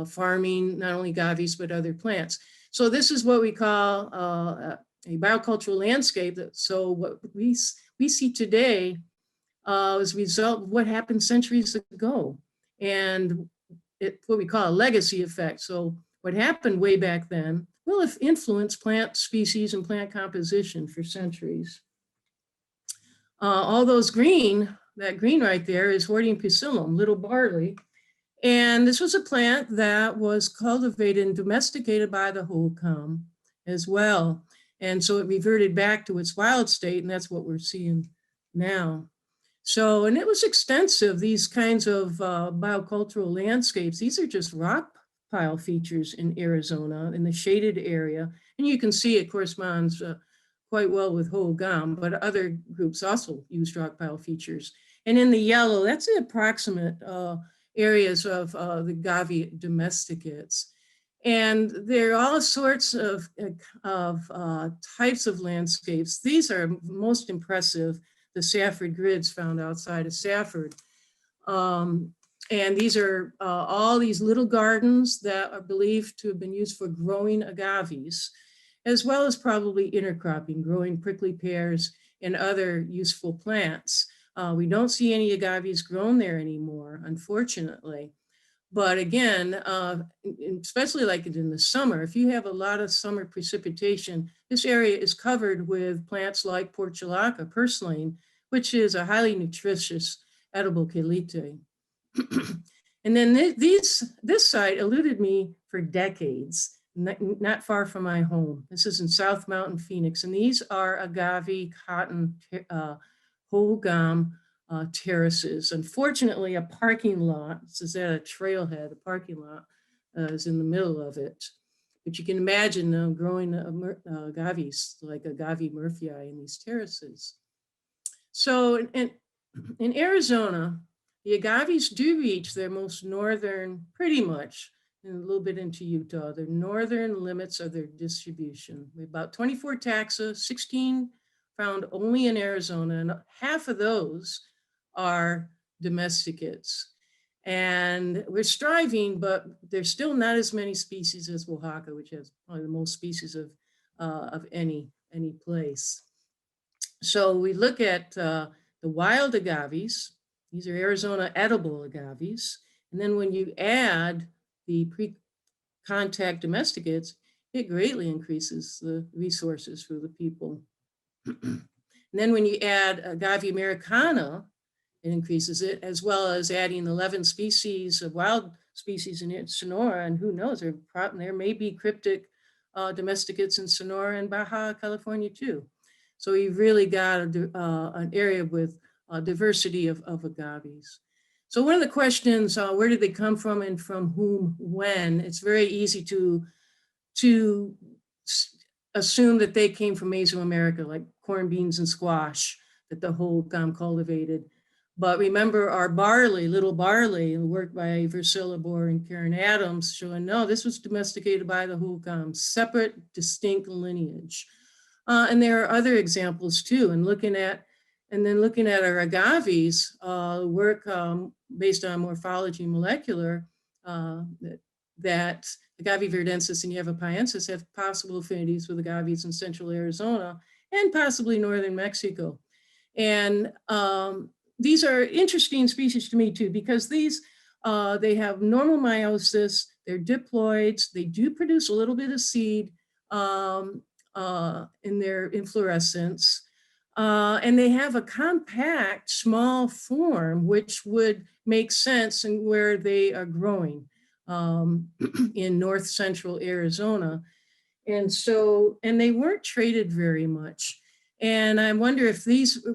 farming, not only agaves, but other plants. So this is what we call a biocultural landscape. So what we see today is a result of what happened centuries ago. And what we call a legacy effect. So what happened way back then will have influenced plant species and plant composition for centuries. All those green, that green right there is Hordeum pusillum, little barley. And this was a plant that was cultivated and domesticated by the Hugam as well. And so it reverted back to its wild state, and that's what we're seeing now. So, and it was extensive, these kinds of biocultural landscapes. These are just rock pile features in Arizona in the shaded area. And you can see it corresponds quite well with Hugam, but other groups also use rock pile features. And in the yellow, that's the approximate areas of the Agave domesticates. And there are all sorts of types of landscapes. These are most impressive, the Safford grids found outside of Safford. And these are all these little gardens that are believed to have been used for growing agaves, as well as probably intercropping, growing prickly pears and other useful plants. We don't see any agaves grown there anymore, unfortunately. But again, especially like in the summer, if you have a lot of summer precipitation, this area is covered with plants like portulaca, purslane, which is a highly nutritious edible quelite. And then this site eluded me for decades, not far from my home. This is in South Mountain, Phoenix, and these are agave cotton whole gum terraces. Unfortunately, a parking lot, this is at a trailhead, a parking lot is in the middle of it. But you can imagine growing agaves, like Agave murphyi in these terraces. So in Arizona, the agaves do reach their most northern, pretty much, and a little bit into Utah, their northern limits of their distribution. We have about 24 taxa, 16 found only in Arizona, and half of those are domesticates. And we're striving, but there's still not as many species as Oaxaca, which has probably the most species of any place. So we look at the wild agaves. These are Arizona edible agaves. And then when you add the pre-contact domesticates, it greatly increases the resources for the people. And then when you add Agave americana, it increases it, as well as adding 11 species of wild species in Sonora. And who knows, there may be cryptic domesticates in Sonora and Baja California too. So you've really got an area with diversity of agaves. So one of the questions, where did they come from and from whom, when? It's very easy to assume that they came from Mesoamerica, like corn, beans, and squash that the whole gum cultivated. But remember our barley, little barley, work by Versilla Bohr and Karen Adams, showing no, this was domesticated by the Hookahs, separate, distinct lineage. And there are other examples too. And looking at our agaves, work based on morphology molecular, that Agave verdensis and Yavapaensis have possible affinities with agaves in central Arizona and possibly northern Mexico. And these are interesting species to me too, because these, they have normal meiosis, they're diploids, they do produce a little bit of seed in their inflorescence, and they have a compact, small form, which would make sense in where they are growing in north central Arizona. And so, and they weren't traded very much. And I wonder if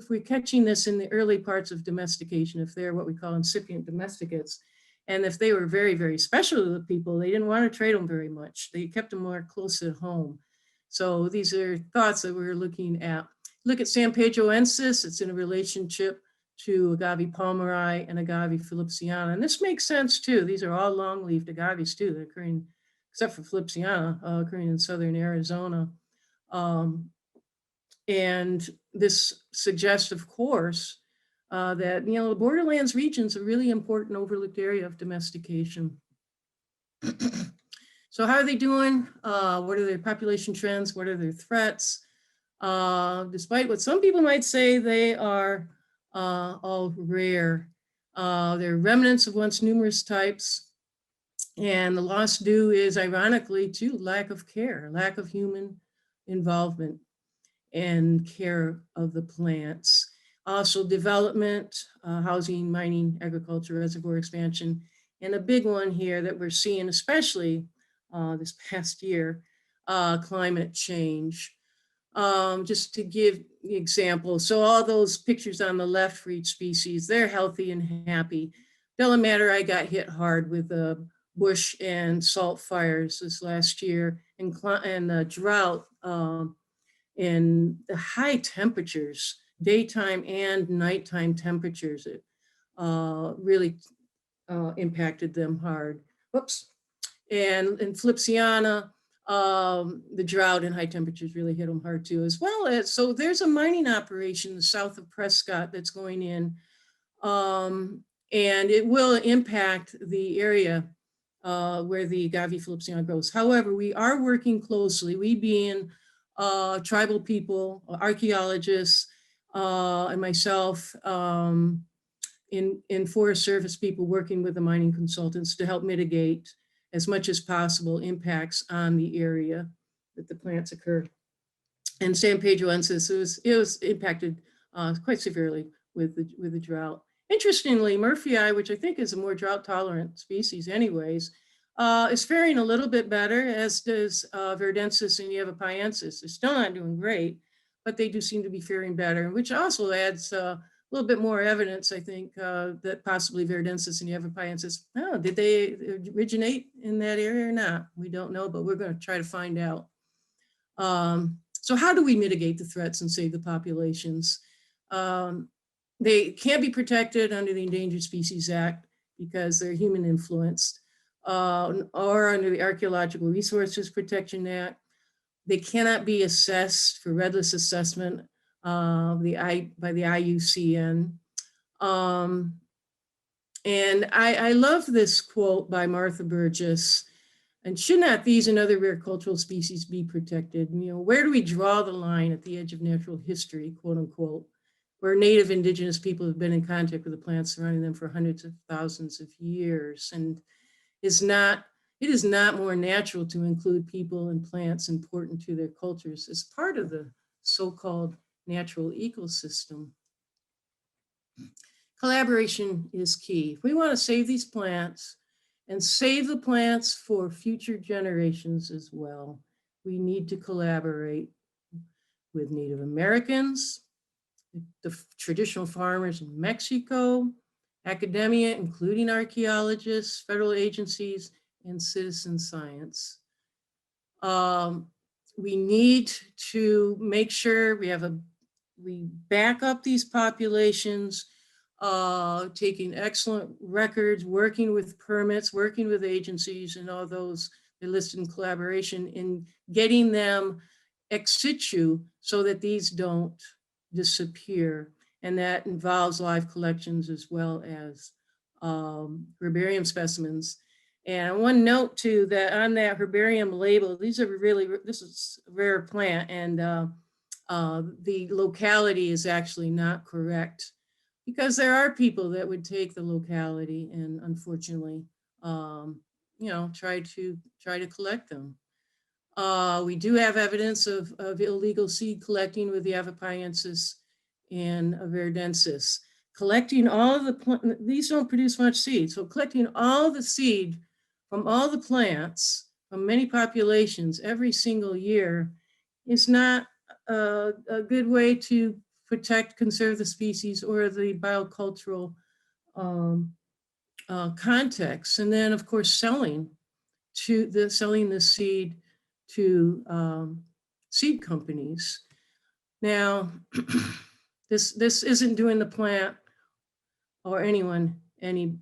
we're catching this in the early parts of domestication, if they're what we call incipient domesticates, and if they were very, very special to the people, they didn't want to trade them very much. They kept them more close at home. So these are thoughts that we're looking at. Look at San Pedroensis, it's in a relationship to Agave palmeri and Agave phillipsiana. And this makes sense too. These are all long-leaved agaves too. They're occurring, except for phillipsiana, occurring in southern Arizona. And this suggests, of course, that the borderlands region's a really important overlooked area of domestication. So how are they doing? What are their population trends? What are their threats? Despite what some people might say, they are all rare. They're remnants of once numerous types. And the loss due is ironically to lack of care, lack of human involvement and care of the plants. Also development, housing, mining, agriculture, reservoir expansion, and a big one here that we're seeing, especially this past year, climate change. Just to give the example, so all those pictures on the left for each species, they're healthy and happy. Delamateri got hit hard with bush and salt fires this last year, and the drought and the high temperatures, daytime and nighttime temperatures, it really impacted them hard. Whoops. And in phillipsiana, the drought and high temperatures really hit them hard too, as well as, so there's a mining operation south of Prescott that's going in, and it will impact the area where the Agave phillipsiana grows. However, we are working closely, we being tribal people, archaeologists, and myself, in Forest Service people working with the mining consultants to help mitigate as much as possible impacts on the area that the plants occur. And San Pedroensis, it was impacted quite severely with the drought. Interestingly, Murphyii, which I think is a more drought tolerant species anyways, is faring a little bit better, as does Verdensis and Yavapaensis. They're still not doing great, but they do seem to be faring better, which also adds a little bit more evidence, I think, that possibly Verdensis and Yavapaensis, oh, did they originate in that area or not? We don't know, but we're going to try to find out. So how do we mitigate the threats and save the populations? They can't be protected under the Endangered Species Act because they're human influenced, or under the Archaeological Resources Protection Act. They cannot be assessed for redless assessment by the IUCN. And I love this quote by Martha Burgess. And should not these and other rare cultural species be protected? You know, where do we draw the line at the edge of natural history, quote unquote, where native indigenous people have been in contact with the plants surrounding them for hundreds of thousands of years? And it is not more natural to include people and plants important to their cultures as part of the so-called natural ecosystem. Collaboration is key. If we want to save these plants, and save the plants for future generations as well, we need to collaborate with Native Americans, the traditional farmers in Mexico, academia, including archaeologists, federal agencies, and citizen science. We need to make sure we back up these populations, taking excellent records, working with permits, working with agencies and all those they listed in collaboration, in getting them ex situ so that these don't disappear. And that involves live collections as well as herbarium specimens. And one note too, that on that herbarium label, this is a rare plant, and the locality is actually not correct, because there are people that would take the locality and unfortunately, try to collect them. We do have evidence of illegal seed collecting with the Yavapaensis and Verdensis. Collecting all of the these don't produce much seed, so collecting all the seed from all the plants from many populations every single year is not a good way to protect, conserve the species or the biocultural context. And then, of course, selling the seed to seed companies. Now, this isn't doing the plant or anyone any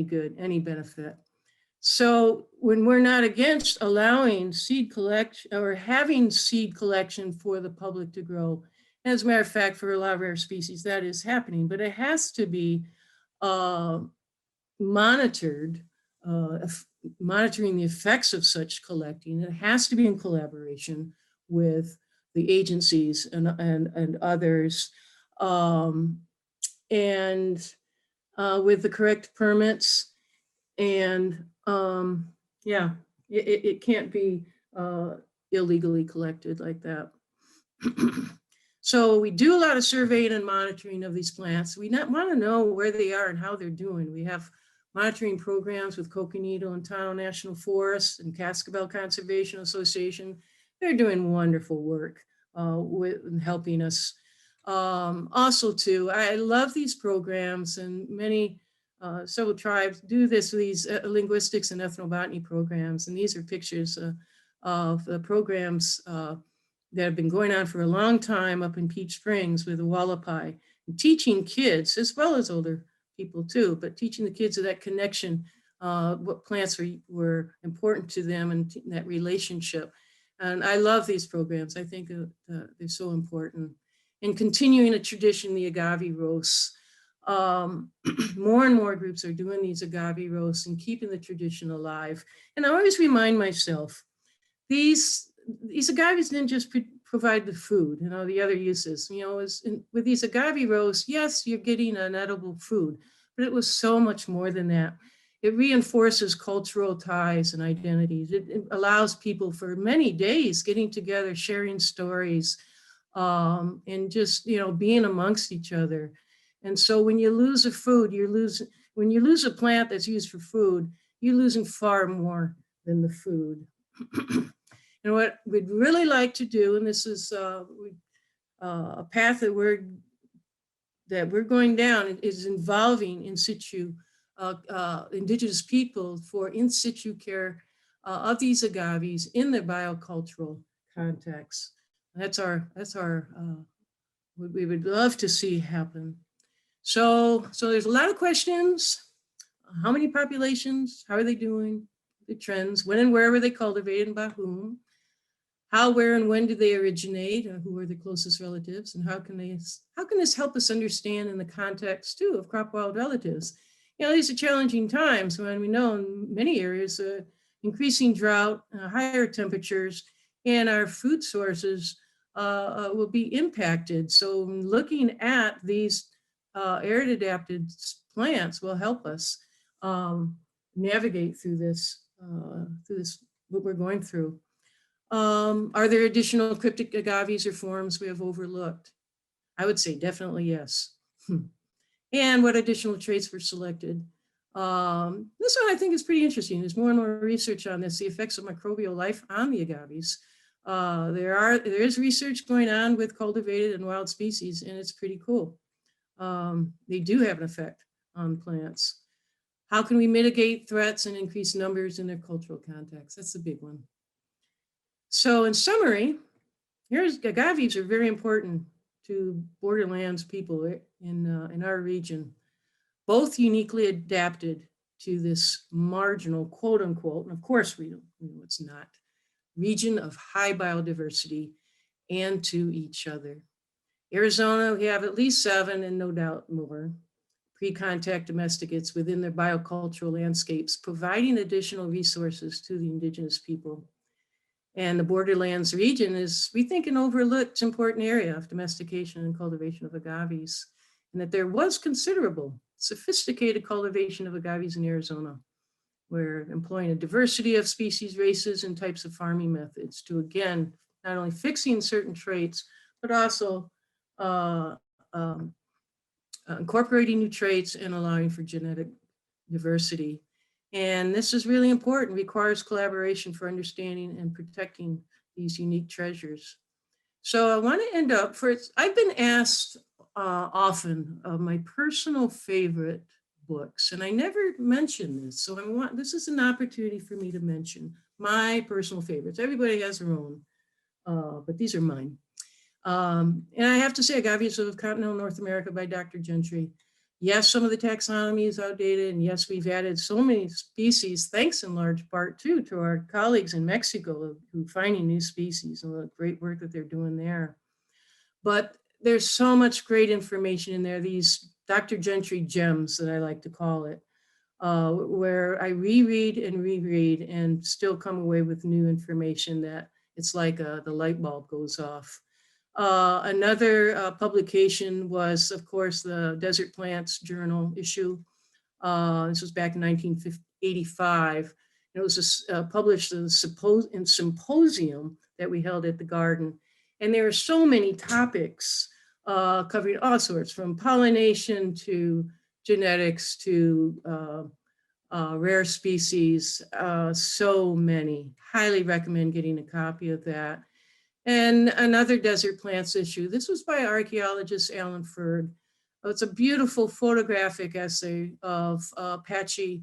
good, any benefit. So when we're not against allowing seed collection or having seed collection for the public to grow, as a matter of fact, for a lot of rare species, that is happening, but it has to be monitored, monitoring the effects of such collecting. It has to be in collaboration with the agencies and others, and with the correct permits. And it can't be illegally collected like that. So we do a lot of surveying and monitoring of these plants. We want to know where they are and how they're doing. We have monitoring programs with Coconino and Tano National Forest and Cascabel Conservation Association. They're doing wonderful work with helping us. Also too, I love these programs, and many several tribes do this with these linguistics and ethnobotany programs. And these are pictures of the programs that have been going on for a long time up in Peach Springs with the Wallapai, and teaching kids, as well as older people too, but teaching the kids of that connection, what plants were important to them and that relationship. And I love these programs. I think they're so important. And continuing a tradition, the agave roasts. More and more groups are doing these agave roasts and keeping the tradition alive. And I always remind myself, these agaves didn't just provide the food and all the other uses. With these agave roasts, yes, you're getting an edible food, but it was so much more than that. It reinforces cultural ties and identities. It allows people for many days getting together, sharing stories, and just being amongst each other. And so when you lose a food, when you lose a plant that's used for food, you're losing far more than the food. And what we'd really like to do, and this is a path that we're going down, is involving in situ indigenous people for in situ care of these agaves in the biocultural context. That's our what we would love to see happen. So there's a lot of questions. How many populations? How are they doing? The trends. When and where were they cultivated and by whom? How, where, and when did they originate? Who are the closest relatives? And how can this help us understand in the context too of crop wild relatives? You know, these are challenging times when we know in many areas increasing drought, higher temperatures, and our food sources will be impacted. So looking at these arid adapted plants will help us navigate through this, what we're going through. Are there additional cryptic agaves or forms we have overlooked? I would say definitely yes. And what additional traits were selected? This one I think is pretty interesting. There's more and more research on this, the effects of microbial life on the agaves. There is research going on with cultivated and wild species, and it's pretty cool. They do have an effect on plants. How can we mitigate threats and increase numbers in their cultural context? That's the big one. So in summary, agaves are very important to borderlands people in our region, both uniquely adapted to this marginal, quote unquote, and of course we know it's not, region of high biodiversity, and to each other. Arizona, we have at least 7 and no doubt more pre-contact domesticates within their biocultural landscapes, providing additional resources to the indigenous people. And the borderlands region is, we think, an overlooked important area of domestication and cultivation of agaves, and that there was considerable sophisticated cultivation of agaves in Arizona. We're employing a diversity of species, races, and types of farming methods to, again, not only fixing certain traits, but also incorporating new traits and allowing for genetic diversity. And this is really important, requires collaboration for understanding and protecting these unique treasures. So I want to end up I've been asked often of my personal favorite books, and I never mention this. So this is an opportunity for me to mention my personal favorites. Everybody has their own, but these are mine. And I have to say, Agaves of Continental North America by Dr. Gentry. Yes, some of the taxonomy is outdated, and yes, we've added so many species, thanks in large part too to our colleagues in Mexico who are finding new species and the great work that they're doing there. But there's so much great information in there, these Dr. Gentry gems that I like to call it, where I reread and still come away with new information that it's like the light bulb goes off. Another publication was, of course, the Desert Plants Journal issue. This was back in 1985. It was published in symposium that we held at the Garden. And there are so many topics covering all sorts, from pollination to genetics to rare species, so many. Highly recommend getting a copy of that. And another desert plants issue. This was by archaeologist Alan Ferd. It's a beautiful photographic essay of Apache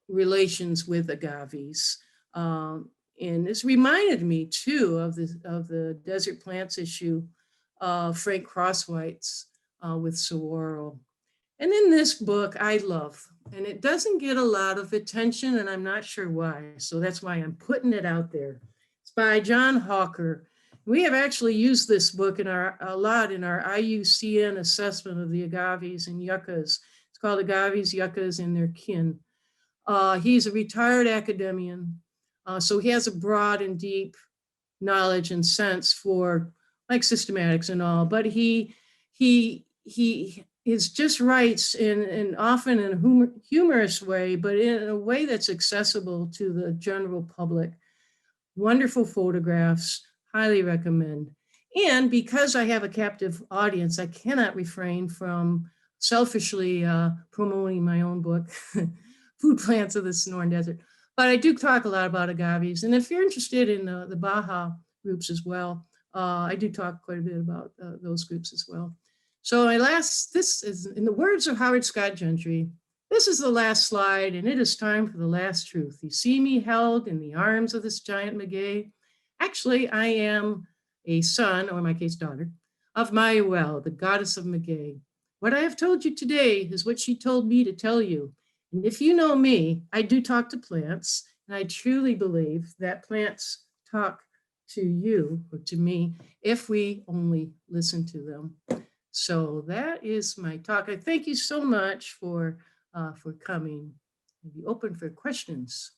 relations with agaves. And this reminded me too of the desert plants issue of Frank Crosswhite's with Saguaro. And in this book I love, and it doesn't get a lot of attention, and I'm not sure why. So that's why I'm putting it out there. By John Hawker. We have actually used this book a lot in our IUCN assessment of the agaves and yuccas. It's called Agaves, Yuccas, and Their Kin. He's a retired academician, so he has a broad and deep knowledge and sense for like systematics and all, but he is just writes in often in a humorous way, but in a way that's accessible to the general public. Wonderful photographs, highly recommend. And because I have a captive audience, I cannot refrain from selfishly promoting my own book, Food Plants of the Sonoran Desert. But I do talk a lot about agaves. And if you're interested in the Baja groups as well, I do talk quite a bit about those groups as well. So this is, in the words of Howard Scott Gentry, this is the last slide, and it is time for the last truth. You see me held in the arms of this giant maguey. Actually, I am a son, or in my case, daughter, of Mayuel, the goddess of maguey. What I have told you today is what she told me to tell you. And if you know me, I do talk to plants, and I truly believe that plants talk to you or to me if we only listen to them. So that is my talk. I thank you so much for coming. I'll be open for questions.